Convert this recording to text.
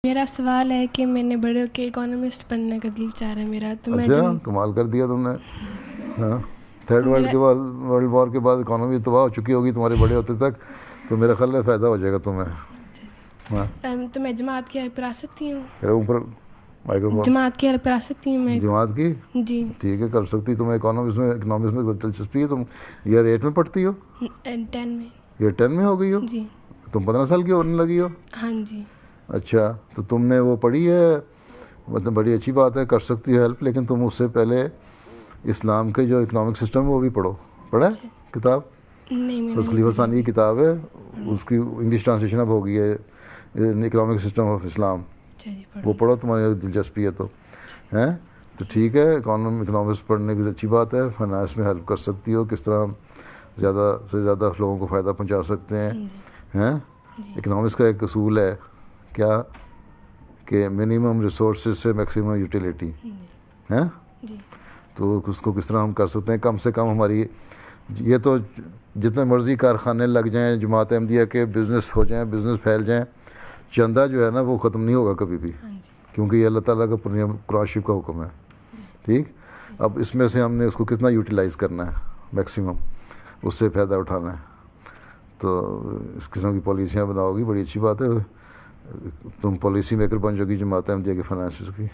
میرا سوال ہے کہ میں نے بڑے ہو کے اکانومسٹ بننے کا دل چاہ رہا ہے میرا. تو میں اچھا کمال کر دیا تم نے. ہاں تھرڈ ورلڈ وار کے بعد اکانومی تباہ ہو چکی ہوگی تمہارے بڑے ہوتے تک, تو میرا خیال ہے فائدہ ہو جائے گا تمہیں. ہاں تو میں جماعت کی حلپ کرا سکتی ہوں. پھر اوپر مائکروفون. جماعت کی حلپ کرا سکتی ہوں میں. جماعت کی جی ٹھیک ہے کر سکتی. تمہیں اکانومکس میں دلچسپی ہے؟ تم ایئر 8 میں پڑھتی ہو؟ 10 میں. ایئر 10 میں ہو گئی ہو؟ جی تم 15 سال کی ہونے لگی ہو؟ ہاں جی. اچھا تو تم نے وہ پڑھی ہے, مطلب بڑی اچھی بات ہے, کر سکتی ہے ہیلپ, لیکن تم اس سے پہلے اسلام کے جو اکنامک سسٹم ہے وہ بھی پڑھو. پڑھا ہے کتاب؟ نہیں میں بس نے خلیفہ ثانی کی کتاب ہے, اس کی انگلش ٹرانسلیشن اب ہو گئی ہے, اکنامک سسٹم آف اسلام. وہ پڑھو تمہاری زیادہ دلچسپی ہے تو ہیں تو ٹھیک ہے. اکنامکس پڑھنے کی اچھی بات ہے. فائنانس میں ہیلپ کر سکتی ہو, کس طرح ہم زیادہ سے زیادہ لوگوں کو فائدہ پہنچا سکتے ہیں. ہیں اکنامکس کا ایک اصول ہے کیا کہ منیمم ریسورسز سے میکسیمم یوٹیلیٹی ہیں, تو اس کو کس طرح ہم کر سکتے ہیں کم سے کم ہماری. یہ تو جتنے مرضی کارخانے لگ جائیں, جماعت احمدیہ کے بزنس ہو جائیں, بزنس پھیل جائیں, چندہ جو ہے نا وہ ختم نہیں ہوگا کبھی بھی, کیونکہ یہ اللہ تعالیٰ کا قرآن شریف کا حکم ہے. ٹھیک, اب اس میں سے ہم نے اس کو کتنا یوٹیلائز کرنا ہے, میکسیمم اس سے فائدہ اٹھانا ہے. تو اس قسم کی پالیسیاں بناؤ گی, بڑی اچھی بات ہے. تم پالیسی میکر بن جاؤ گی جماعت احمدیہ کے فائنانسز کی.